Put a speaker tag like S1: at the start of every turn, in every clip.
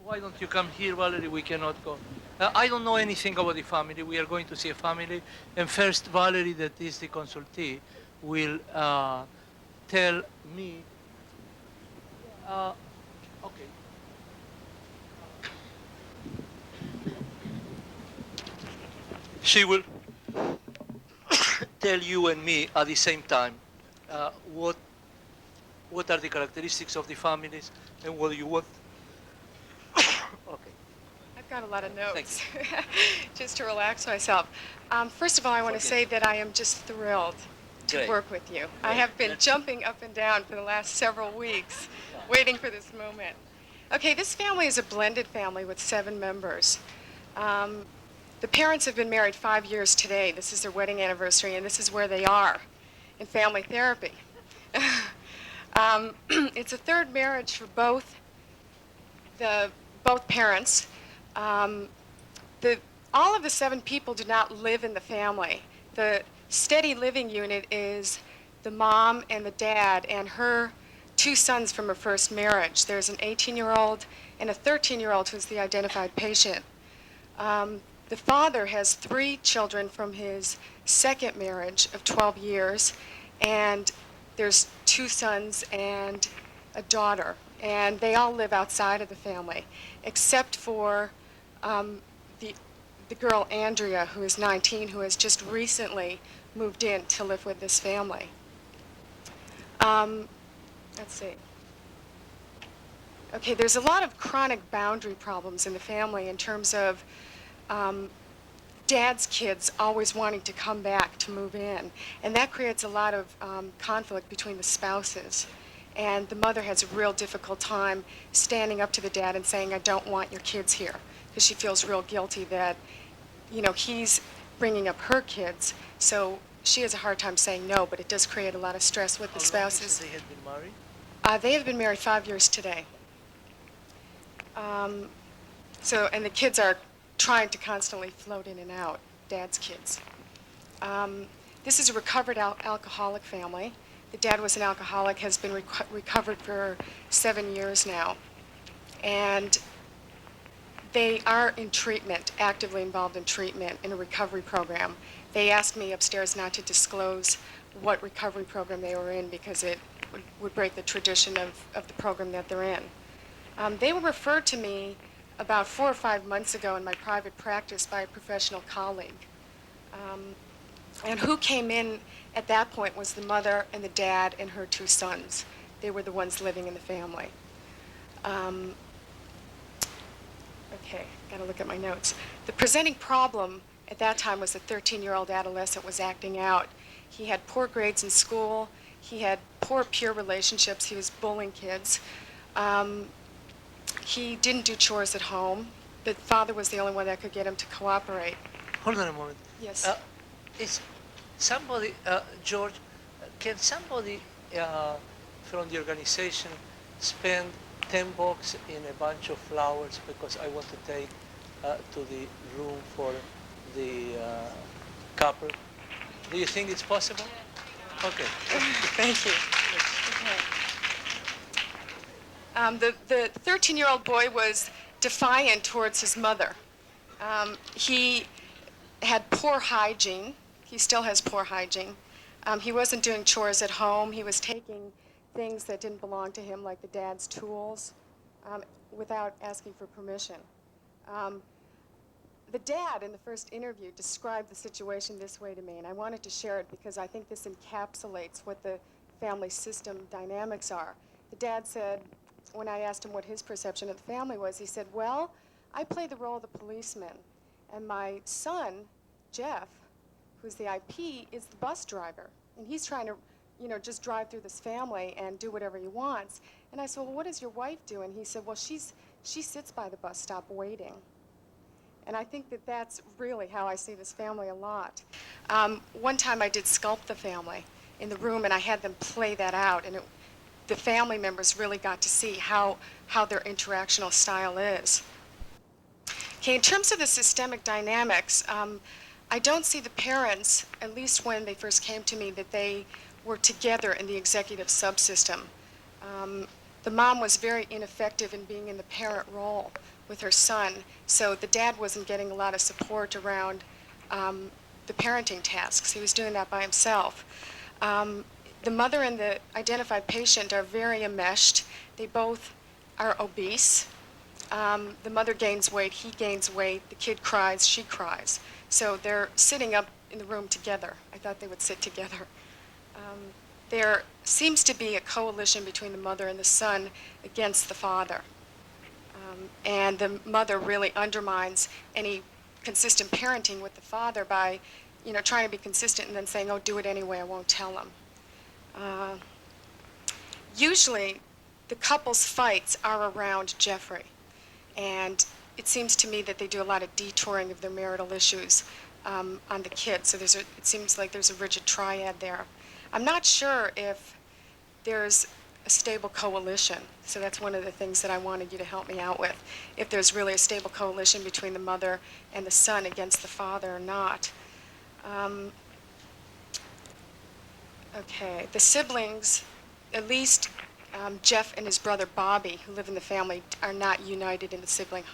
S1: Why don't you come here, Valerie? We cannot go. I don't know anything about the family. We are going to see a family. And first, Valerie, that is the consultee, will tell me. Uh, okay. She will tell you and me at the same time what are the characteristics of the families and what you want. Okay.
S2: I've got a lot of
S1: Thank
S2: notes, just to relax myself. First of all, I want to say that I am just thrilled to
S1: Great.
S2: work with you. I
S1: Great.
S2: have been
S1: Let's-
S2: jumping up and down for the last several weeks, waiting for this moment. Okay, this family is a blended family with 7 members. The parents have been married 5 years today. This is their wedding anniversary, and this is where they are, in family therapy. It's a third marriage for both parents. Um, all of the 7 people do not live in the family. The steady living unit is the mom and the dad and her 2 sons from her first marriage. There's an 18-year-old and a 13-year-old who's the identified patient. The father has 3 children from his second marriage of 12 years, and there's 2 sons and a daughter, and they all live outside of the family, except for the girl Andrea, who is 19, who has just recently moved in to live with this family. Let's see. Okay, there's a lot of chronic boundary problems in the family in terms of dad's kids always wanting to come back to move in. And that creates a lot of conflict between the spouses. And the mother has a real difficult time standing up to the dad and saying, I don't want your kids here, because she feels real guilty that, you know, he's bringing up her kids. So she has a hard time saying no, but it does create a lot of stress with the spouses.
S1: They had been married?
S2: They have been married 5 years today. And the kids are trying to constantly float in and out, dad's kids. This is a recovered alcoholic family. The dad was an alcoholic, has been recovered for 7 years now. And they are in treatment, actively involved in treatment in a recovery program. They asked me upstairs not to disclose what recovery program they were in because it would break the tradition of the program that they're in. They were referred to me about 4 or 5 months ago in my private practice by a professional colleague. And who came in at that point was the mother and the dad and her 2 sons. They were the ones living in the family. Okay, got to look at my notes. The presenting problem at that time was a 13-year-old adolescent was acting out. He had poor grades in school. He had poor peer relationships. He was bullying kids. He didn't do chores at home. The father was the only one that could get him to cooperate.
S1: Hold on a moment.
S2: Yes.
S1: Is somebody, George, can somebody from the organization spend $10 in a bunch of flowers because I want to take to the room for the couple? Do you think it's possible? Okay.
S2: Thank you. Okay. The 13-year-old boy was defiant towards his mother. He had poor hygiene. He still has poor hygiene. He wasn't doing chores at home. He was taking things that didn't belong to him, like the dad's tools, without asking for permission. The dad, in the first interview, described the situation this way to me, and I wanted to share it because I think this encapsulates what the family system dynamics are. The dad said, when I asked him what his perception of the family was, he said, well, I play the role of the policeman, and my son, Jeff, who's the IP, is the bus driver, and he's trying to, you know, just drive through this family and do whatever he wants. And I said, well, what does your wife do? And he said, well, she sits by the bus stop waiting. And I think that that's really how I see this family a lot. One time I did sculpt the family in the room, and I had them play that out, and the family members really got to see how their interactional style is. Okay, in terms of the systemic dynamics, I don't see the parents, at least when they first came to me, that they were together in the executive subsystem. The mom was very ineffective in being in the parent role. with her son, so the dad wasn't getting a lot of support around the parenting tasks. He was doing that by himself. The mother and the identified patient are very enmeshed. They both are obese. The mother gains weight, he gains weight, the kid cries, she cries. So they're sitting up in the room together. I thought they would sit together. There seems to be a coalition between the mother and the son against the father. And the mother really undermines any consistent parenting with the father by, trying to be consistent and then saying, oh, do it anyway, I won't tell him. Usually, the couple's fights are around Jeffrey. And it seems to me that they do a lot of detouring of their marital issues on the kids. So it seems like there's a rigid triad there. I'm not sure if there's a stable coalition. So that's one of the things that I wanted you to help me out with. If there's really a stable coalition between the mother and the son against the father or not. Okay, the siblings, at least Jeff and his brother Bobby, who live in the family, are not united in the sibling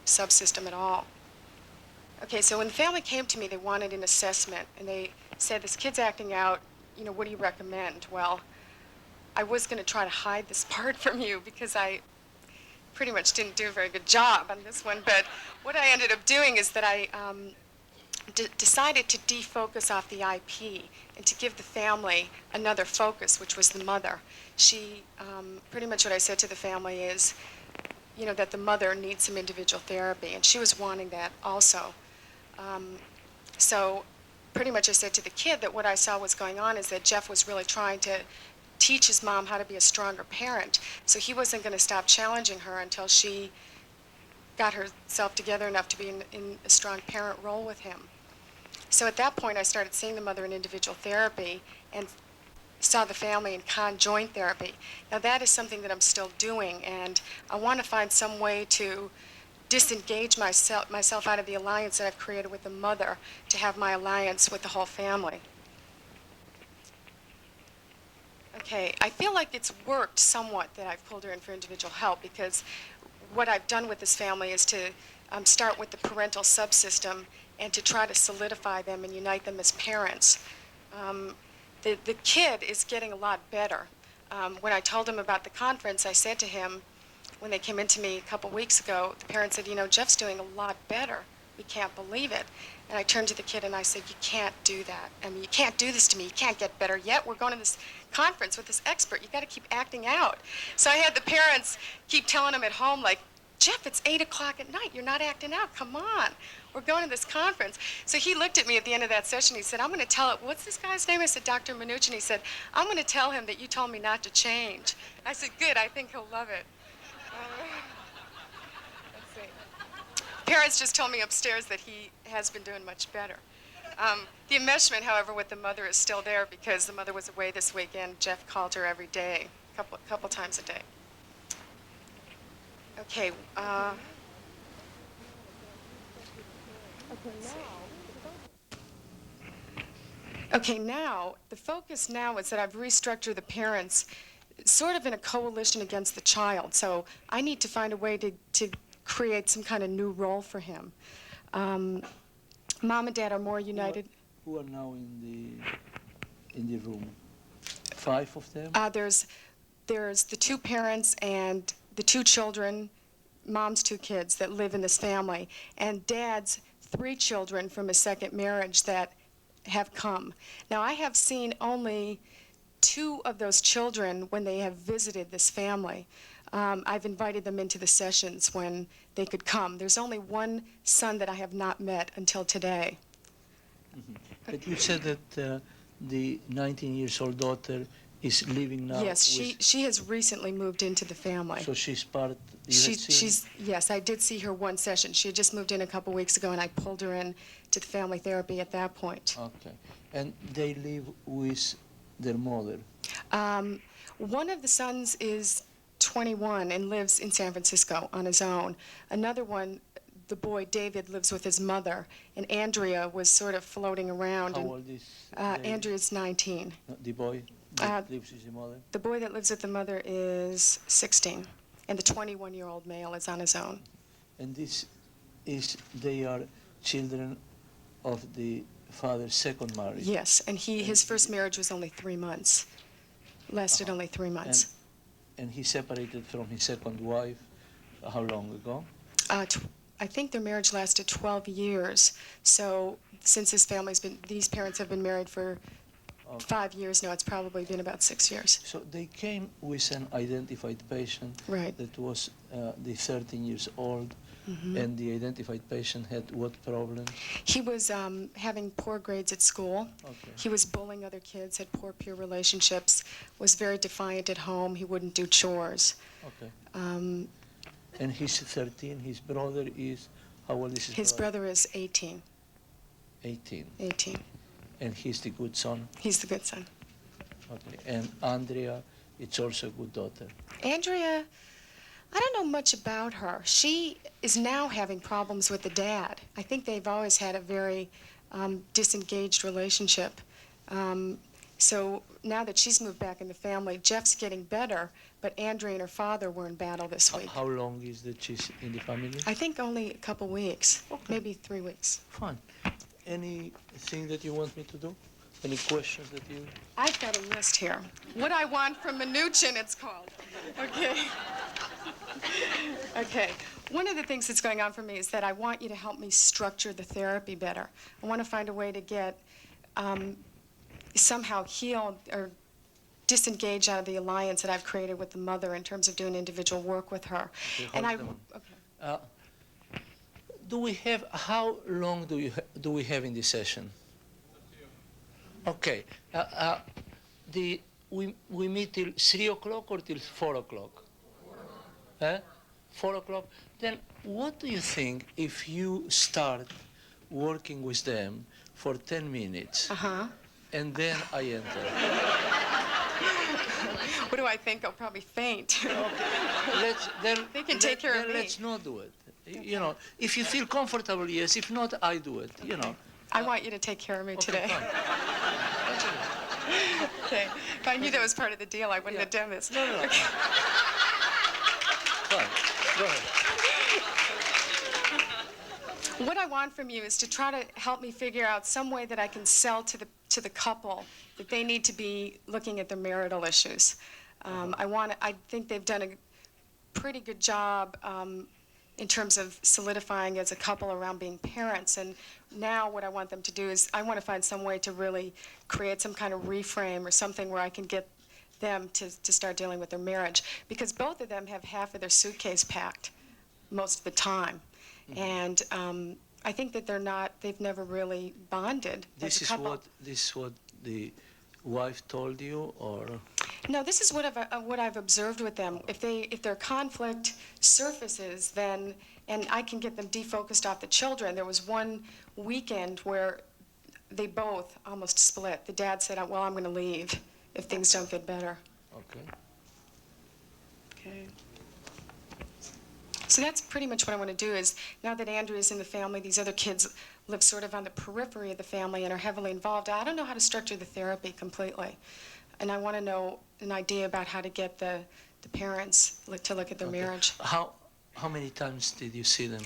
S2: subsystem at all. Okay, so when the family came to me, they wanted an assessment, and they said, this kid's acting out, what do you recommend? Well, I was going to try to hide this part from you because I pretty much didn't do a very good job on this one, but what I ended up doing is that I decided to defocus off the IP and to give the family another focus, which was the mother. She, pretty much what I said to the family is, that the mother needs some individual therapy, and she was wanting that also. So pretty much I said to the kid that what I saw was going on is that Jeff was really trying to teach his mom how to be a stronger parent, so he wasn't going to stop challenging her until she got herself together enough to be in a strong parent role with him. So at that point, I started seeing the mother in individual therapy and saw the family in conjoint therapy. Now that is something that I'm still doing, and I want to find some way to disengage myself out of the alliance that I've created with the mother to have my alliance with the whole family. Okay, I feel like it's worked somewhat that I've pulled her in for individual help, because what I've done with this family is to start with the parental subsystem and to try to solidify them and unite them as parents. The kid is getting a lot better. When I told him about the conference, I said to him, when they came into me a couple weeks ago, the parents said, Jeff's doing a lot better. We can't believe it. And I turned to the kid and I said, you can't do that. I mean, you can't do this to me. You can't get better yet. We're going to this conference with this expert. You got to keep acting out. So I had the parents keep telling him at home, like, Jeff, it's 8 o'clock at night. You're not acting out. Come on. We're going to this conference. So he looked at me at the end of that session. He said, I'm going to tell it. What's this guy's name? I said, Dr. Minuchin. He said, I'm going to tell him that you told me not to change. I said, good. I think he'll love it. Let's see. Parents just told me upstairs that he has been doing much better. The enmeshment, however, with the mother is still there because the mother was away this weekend. Jeff called her every day, a couple times a day. Okay. Okay, now, the focus now is that I've restructured the parents sort of in a coalition against the child. So I need to find a way to create some kind of new role for him. Mom and Dad are more united.
S3: Who are now in the room? 5 of them?
S2: There's the 2 parents and the 2 children, Mom's 2 kids that live in this family, and Dad's 3 children from his second marriage that have come. Now, I have seen only 2 of those children when they have visited this family. I've invited them into the sessions when they could come. There's only 1 son that I have not met until today.
S3: Mm-hmm. But you said that the 19-year-old daughter is living now.
S2: Yes, she has recently moved into the family.
S3: So she's part.
S2: Yes, I did see her 1 session. She had just moved in a couple weeks ago, and I pulled her in to the family therapy at that point.
S3: Okay, and they live with their mother.
S2: One of the sons is 21 and lives in San Francisco on his own. Another one, the boy David, lives with his mother, and Andrea was sort of floating around.
S3: How old is
S2: Andrea's 19.
S3: the boy that lives with his mother?
S2: The boy that lives with the mother is 16, and the 21-year-old male is on his own.
S3: And they are children of the father's second marriage.
S2: Yes, and his first marriage was only 3 months. Lasted only 3 months.
S3: And he separated from his second wife how long ago?
S2: I think their marriage lasted 12 years. So since these parents have been married for 5 years now, it's probably been about 6 years.
S3: So they came with an identified patient
S2: Right.
S3: that was the 13 years old,
S2: Mm-hmm.
S3: and the identified patient had what problem?
S2: He was having poor grades at school.
S3: Okay.
S2: He was bullying other kids, had poor peer relationships, was very defiant at home. He wouldn't do chores.
S3: Okay.
S2: Um,
S3: And he's 13. His brother is, how old is
S2: his brother is 18.
S3: 18.
S2: 18.
S3: And he's the good son.
S2: He's the good son.
S3: Okay. And Andrea, it's also a good daughter.
S2: Andrea, I don't know much about her. She is now having problems with the dad. I think they've always had a very disengaged relationship. So now that she's moved back in the family, Jeff's getting better, but Andrea and her father were in battle this week.
S3: How long is that she's in the family?
S2: I think only a couple weeks, maybe 3 weeks.
S3: Fine. Anything that you want me to do? Any questions that you...
S2: I've got a list here. What I want from Mnuchin, it's called. Okay. Okay. One of the things that's going on for me is that I want you to help me structure the therapy better. I want to find a way to get somehow healed or disengage out of the alliance that I've created with the mother in terms of doing individual work with her.
S3: Okay, okay. How long do we have in this session? Okay. We meet till 3 o'clock or till 4 o'clock? 4 o'clock. Then what do you think if you start working with them for 10 minutes and then I enter?
S2: What do I think? I'll probably faint. They can take care of me.
S3: Let's not do it. You know, if you feel comfortable, yes. If not, I do it. You know.
S2: I want you to take care of me today.
S3: Fine.
S2: Okay. If I knew that was part of the deal, I wouldn't have done this.
S3: No.
S2: Okay.
S3: Fine. Go ahead.
S2: What I want from you is to try to help me figure out some way that I can sell to the couple that they need to be looking at their marital issues. I think they've done a pretty good job in terms of solidifying as a couple around being parents. And now what I want them to do is I want to find some way to really create some kind of reframe or something where I can get them to start dealing with their marriage. Because both of them have half of their suitcase packed most of the time. And I think that they've never really bonded as a couple.
S3: This is what the wife told you, or?
S2: No, this is what I've observed with them. If their conflict surfaces, then, and I can get them defocused off the children. There was one weekend where they both almost split. The dad said, well, I'm going to leave if things don't get better.
S3: Okay.
S2: Okay. So that's pretty much what I want to do is, now that Andrea's in the family, these other kids live sort of on the periphery of the family and are heavily involved. I don't know how to structure the therapy completely. And I want to know an idea about how to get the parents to look at their marriage.
S3: How many times did you see them?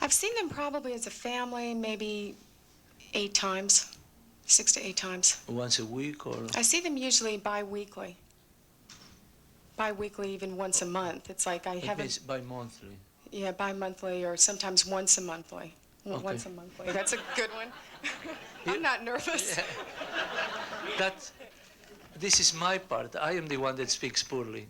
S2: I've seen them probably as a family maybe 8 times, 6 to 8 times.
S3: Once a week, or?
S2: I see them usually bi-weekly. Bi-weekly, even once a month. It's like I haven't...
S3: It means bi-monthly.
S2: Yeah, bi-monthly or sometimes once a monthly.
S3: Okay.
S2: Once a monthly. That's a good one. I'm not nervous.
S3: Yeah. This is my part. I am the one that speaks poorly.